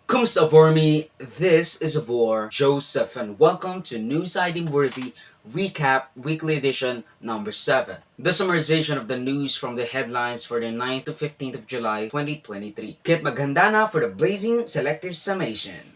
Kumusta for me? This is Vor Joseph and welcome to News I Deem Worthy Recap Weekly Edition number 7. The summarization of the news from the headlines for the 9th to 15th of July 2023. Kit maghanda na for the blazing selective summation.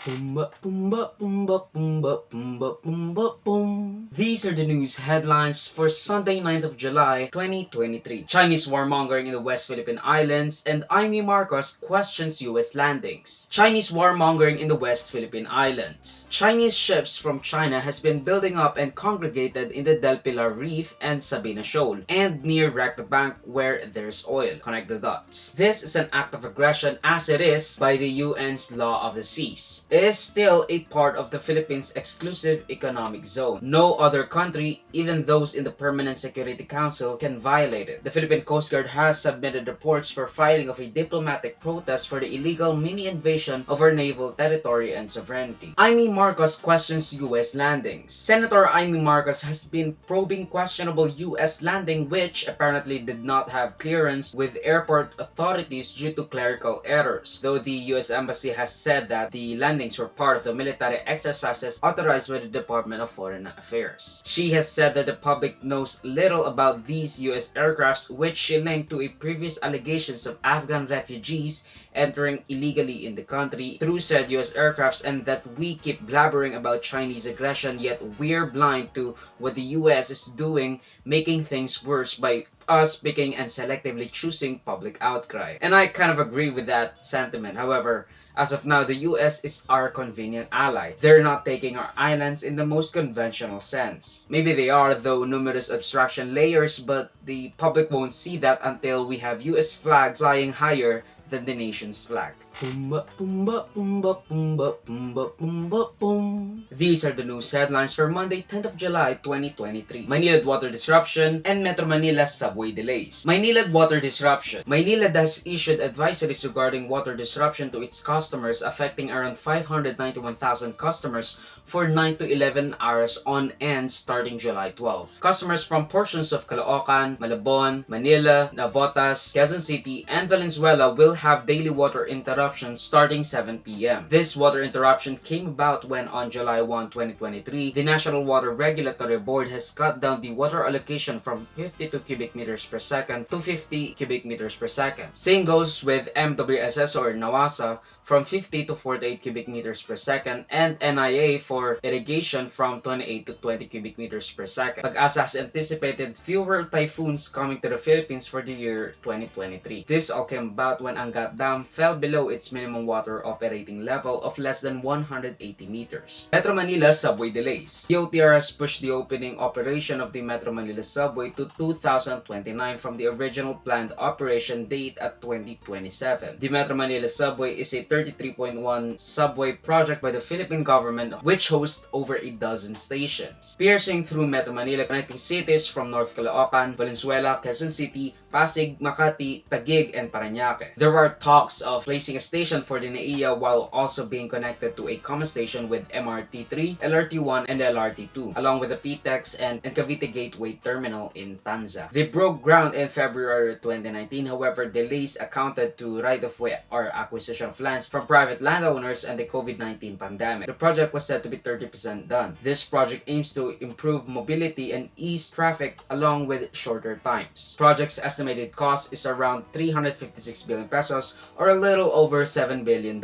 Pumba, pumba, pumba, pumba, pumba, pumba, pum. These are the news headlines for Sunday, 9th of July, 2023. Chinese warmongering in the West Philippine Islands and Imee Marcos questions U.S. landings. Chinese warmongering in the West Philippine Islands. Chinese ships from China has been building up and congregated in the Del Pilar Reef and Sabina Shoal and near Recto Bank where there's oil. Connect the dots. This is an act of aggression as it is by the UN's Law of the Seas. It is still a part of the Philippines' exclusive economic zone. No other country, even those in the Permanent Security Council, can violate it. The Philippine Coast Guard has submitted reports for filing of a diplomatic protest for the illegal mini-invasion of our naval territory and sovereignty. Imee Marcos questions U.S. landings. Senator Imee Marcos has been probing questionable U.S. landing which apparently did not have clearance with airport authorities due to clerical errors, though the U.S. Embassy has said that the landings were part of the military exercises authorized by the Department of Foreign Affairs. She has said that the public knows little about these U.S. aircrafts, which she linked to a previous allegations of Afghan refugees entering illegally in the country through said U.S. aircrafts, and that we keep blabbering about Chinese aggression yet we're blind to what the U.S. is doing, making things worse by us picking and selectively choosing public outcry. And I kind of agree with that sentiment. However, as of now, the US is our convenient ally. They're not taking our islands in the most conventional sense. Maybe they are, though numerous abstraction layers, but the public won't see that until we have US flags flying higher than the nation's flag. Pumba, pumba, pumba, pumba, pumba, pumba, pum. These are the news headlines for Monday, 10th of July, 2023. Maynilad water disruption and Metro Manila subway delays. Maynilad water disruption. Maynilad has issued advisories regarding water disruption to its customers, affecting around 591,000 customers for 9 to 11 hours on end starting July 12. Customers from portions of Caloocan, Malabon, Manila, Navotas, Quezon City, and Valenzuela will have daily water interruptions starting 7 p.m. This water interruption came about when on July 1, 2023, the National Water Regulatory Board has cut down the water allocation from 52 cubic meters per second to 50 cubic meters per second. Same goes with MWSS or NAWASA from 50 to 48 cubic meters per second and NIA for irrigation from 28 to 20 cubic meters per second. PAGCOR has anticipated fewer typhoons coming to the Philippines for the year 2023. This all came about when Angat Dam fell below its minimum water operating level of less than 180 meters. Metro Manila subway delays. DOTR has pushed the opening operation of the Metro Manila subway to 2029 from the original planned operation date at 2027. The Metro Manila subway is a 33.1 subway project by the Philippine government which hosts over a dozen stations, piercing through Metro Manila, connecting cities from North Caloocan, Valenzuela, Quezon City, Pasig, Makati, Taguig, and Parañaque. There are talks of placing a station for the NAIA while also being connected to a common station with MRT3, LRT1, and LRT2, along with the PTEX and Cavite Gateway Terminal in Tanza. They broke ground in February 2019, however, delays accounted to right-of-way or acquisition of lands from private landowners and the COVID-19 pandemic. The project was said to be 30% done. This project aims to improve mobility and ease traffic along with shorter times. Project's estimated cost is around 356 billion pesos or a little over $7 billion.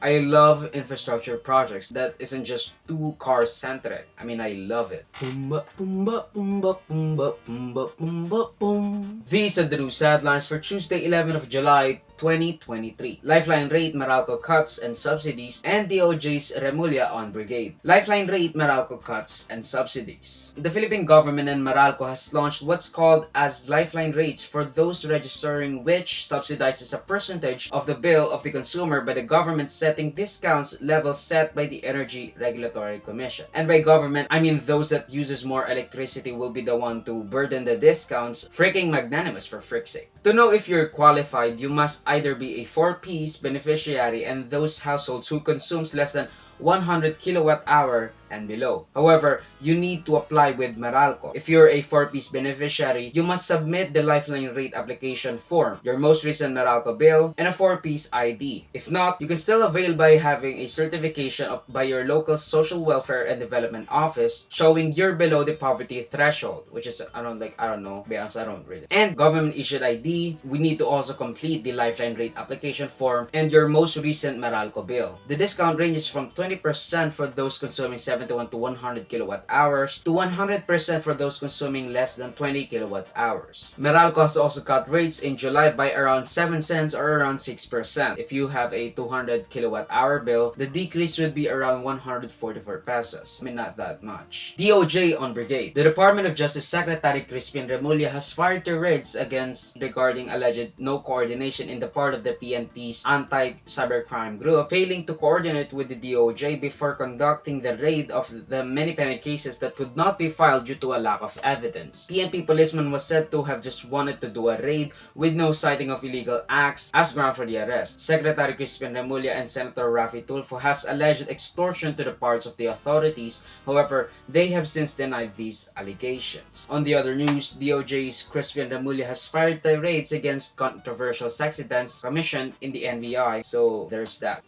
I love infrastructure projects that isn't just too car centric. I mean, I love it. Pumba, pumba, pumba, pumba, pumba, pumba, pum. These are the news headlines for Tuesday, 11th of July, 2023. Lifeline rate Meralco cuts and subsidies and DOJ's Remulya on Brigade. Lifeline rate Meralco cuts and subsidies. The Philippine government and Meralco has launched what's called as lifeline rates for those registering, which subsidizes a percentage of the bill of the consumer by the government setting discounts levels set by the Energy Regulatory Commission. And by government, I mean those that uses more electricity will be the one to burden the discounts. Freaking magnanimous for frick's sake. To know if you're qualified, you must either be a 4-piece beneficiary and those households who consumes less than 100 kilowatt hour and below. However, you need to apply with Meralco. If you're a 4-piece beneficiary, you must submit the lifeline rate application form, your most recent Meralco bill, and a 4-piece ID. If not, you can still avail by having a certification by your local social welfare and development office showing you're below the poverty threshold, which is around I don't know, be honest, I don't really. And government issued ID, we need to also complete the lifeline rate application form and your most recent Meralco bill. The discount ranges from 20% for those consuming 71 to 100 kilowatt hours to 100% for those consuming less than 20 kilowatt hours. Meralco has also cut rates in July by around 7 cents or around 6%. If you have a 200 kilowatt hour bill, the decrease would be around 144 pesos. I mean, not that much. DOJ on Brigade. The Department of Justice Secretary Crispin Remulla has fired the raids against regarding alleged no coordination in the part of the PNP's anti-cybercrime group, failing to coordinate with the DOJ before conducting the raid of the many penal cases that could not be filed due to a lack of evidence. PNP policeman was said to have just wanted to do a raid with no citing of illegal acts as ground for the arrest. Secretary Crispin Remulla and Senator Raffy Tulfo has alleged extortion to the parts of the authorities. However, they have since denied these allegations. On the other news, DOJ's Crispin Remulla has fired the raids against controversial sex events commissioned in the NBI. So there's that.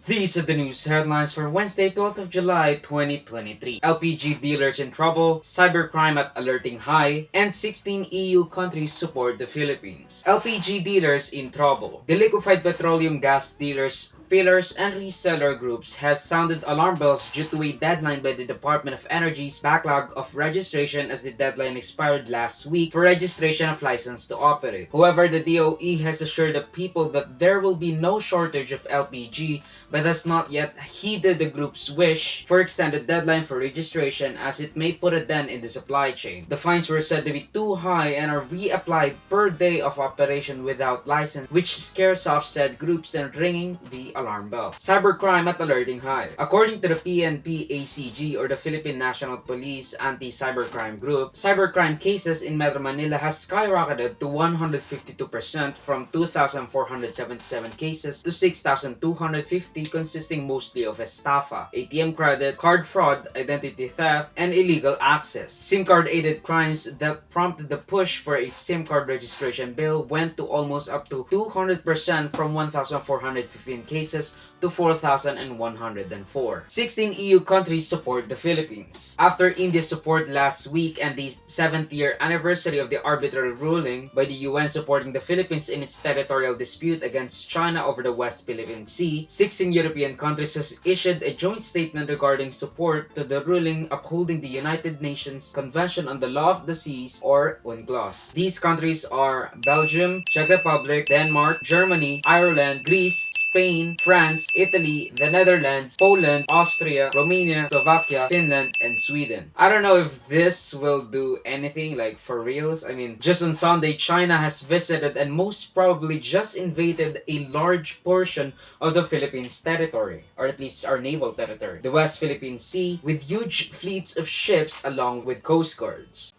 These are the news headlines for Wednesday, 12th of July, 2023. LPG dealers in trouble, cybercrime at alerting high, and 16 EU countries support the Philippines. LPG dealers in trouble. The liquefied petroleum gas dealers, fillers, and reseller groups has sounded alarm bells due to a deadline by the Department of Energy's backlog of registration, as the deadline expired last week for registration of license to operate. However, the DOE has assured the people that there will be no shortage of LPG, but has not yet heeded the group's wish for extended deadline for registration, as it may put a dent in the supply chain. The fines were said to be too high and are reapplied per day of operation without license, which scares off said groups and ringing the alarm bell. Cybercrime at alerting high. According to the PNP-ACG, or the Philippine National Police Anti-Cybercrime Group, cybercrime cases in Metro Manila has skyrocketed to 152% from 2,477 cases to 6,250, consisting mostly of estafa, ATM credit, card fraud, identity theft, and illegal access. SIM card aided crimes that prompted the push for a SIM card registration bill went to almost up to 200% from 1,415 cases to 4,104. 16 EU countries support the Philippines. After India's support last week and the 7th year anniversary of the arbitrary ruling by the UN supporting the Philippines in its territorial dispute against China over the West Philippine Sea, 16 European countries has issued a joint statement regarding support to the ruling upholding the United Nations Convention on the Law of the Seas, or UNCLOS. These countries are Belgium, Czech Republic, Denmark, Germany, Ireland, Greece, Spain, France, Italy, the Netherlands, Poland, Austria, Romania, Slovakia, Finland, and Sweden. I don't know if this will do anything, like for reals. I mean, just on Sunday, China has visited and most probably just invaded a large portion of the Philippines territory, or at least our naval territory, the West Philippine Sea, with huge fleets of ships along with coast guards.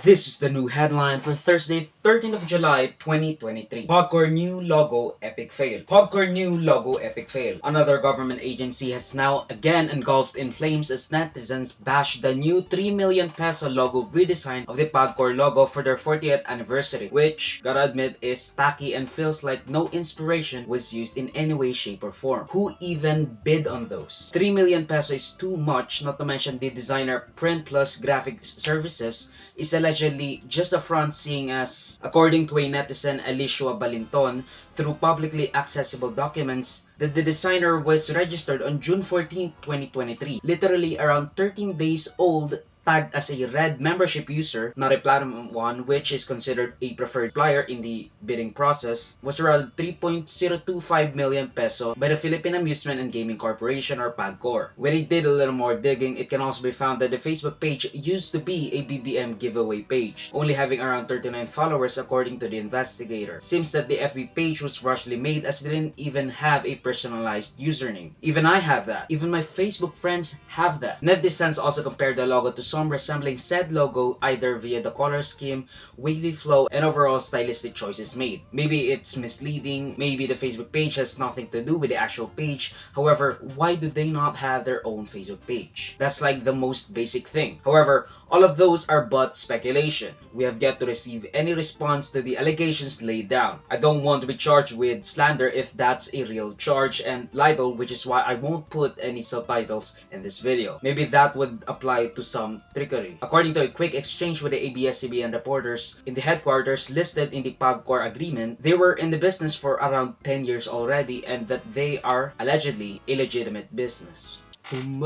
This is the new headline for Thursday, 13th of July, 2023. PAGCOR new logo epic fail. PAGCOR new logo epic fail. Another government agency has now again engulfed in flames as netizens bash the new 3 million peso logo redesign of the PAGCOR logo for their 40th anniversary, which, gotta admit, is tacky and feels like no inspiration was used in any way, shape, or form. Who even bid on those? 3 million peso is too much, not to mention the designer Print Plus Graphics Services is allegedly just a front, seeing as, according to a netizen Alicia Balinton, through publicly accessible documents, that the designer was registered on June 14, 2023, literally around 13 days old tagged as a red membership user, not a platinum one, which is considered a preferred supplier in the bidding process, was around 3.025 million peso by the Philippine Amusement and Gaming Corporation or PAGCOR. When they did a little more digging, it can also be found that the Facebook page used to be a BBM giveaway page, only having around 39 followers according to the investigator. Seems that the FB page was rushly made as they didn't even have a personalized username. Even I have that. Even my Facebook friends have that. Netizens also compared the logo to some resembling said logo either via the color scheme, wavy flow, and overall stylistic choices made. Maybe it's misleading, maybe the Facebook page has nothing to do with the actual page. However, why do they not have their own Facebook page? That's like the most basic thing. However, all of those are but speculation. We have yet to receive any response to the allegations laid down. I don't want to be charged with slander if that's a real charge and libel, which is why I won't put any subtitles in this video. Maybe that would apply to some trickery. According to a quick exchange with the ABS-CBN reporters in the headquarters listed in the PAGCOR agreement, they were in the business for around 10 years already and that they are allegedly a legitimate business. These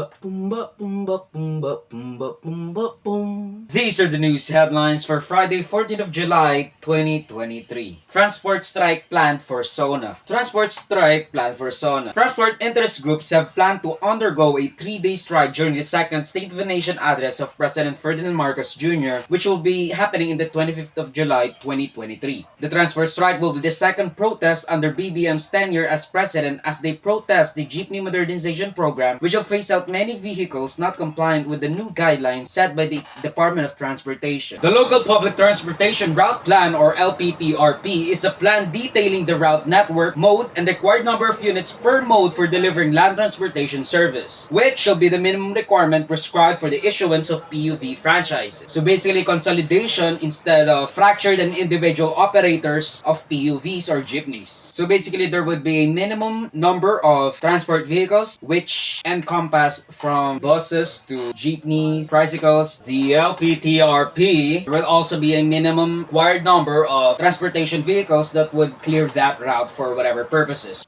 are the news headlines for Friday, 14th of July, 2023. Transport strike planned for SONA. Transport strike planned for SONA. Transport interest groups have planned to undergo a 3-day strike during the second State of the Nation address of President Ferdinand Marcos Jr., which will be happening in the 25th of July, 2023. The transport strike will be the second protest under BBM's tenure as president as they protest the jeepney modernization program, which will phase out many vehicles not compliant with the new guidelines set by the Department of Transportation. The Local Public Transportation Route Plan or LPTRP is a plan detailing the route network, mode, and required number of units per mode for delivering land transportation service, which shall be the minimum requirement prescribed for the issuance of PUV franchises. So basically consolidation instead of fractured and individual operators of PUVs or jeepneys. So basically there would be a minimum number of transport vehicles which encompass from buses to jeepneys, tricycles. The LPTRP will also be a minimum required number of transportation vehicles that would clear that route for whatever purposes.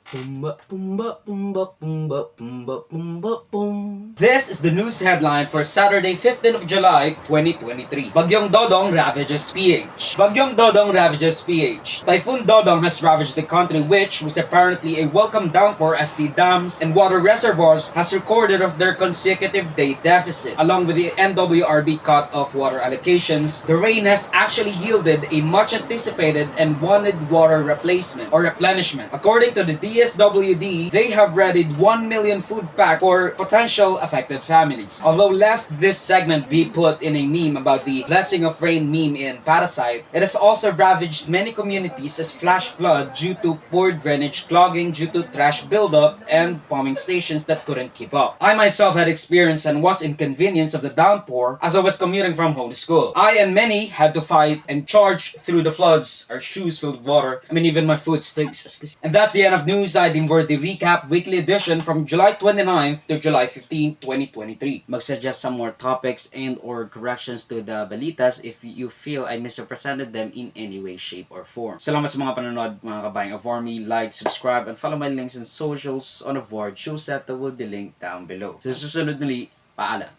This is the news headline for Saturday, 15th of July, 2023. Bagyong Dodong ravages PH. Bagyong Dodong ravages PH. Typhoon Dodong has ravaged the country, which was apparently a welcome downpour as the dams and water reservoirs has recorded of their consecutive day deficit. Along with the NWRB cut of water allocations, the rain has actually yielded a much anticipated and wanted water replacement or replenishment. According to the DSWD, they have readied 1 million food pack for potential affected families. Although lest this segment be put in a meme about the blessing of rain meme in Parasite, it has also ravaged many communities as flash flood due to poor drainage clogging due to trash buildup and pumping stations that couldn't keep up. I myself had experienced and was inconvenienced of the downpour as I was commuting from home to school. I and many had to fight and charge through the floods, our shoes filled with water. I mean, even my foot stinks. And that's the end of News I Deem Worthy Recap Weekly Edition from July 29th to July 15, 2023. Mag-suggest some more topics and or corrections to the balitas if you feel I misrepresented them in any way, shape, or form. Salamat sa mga panonood, mga kabayang. Avoid me, like, subscribe, and follow my links and socials on Avoid. Show set that will be linked down below. Sa susunod muli, paalam.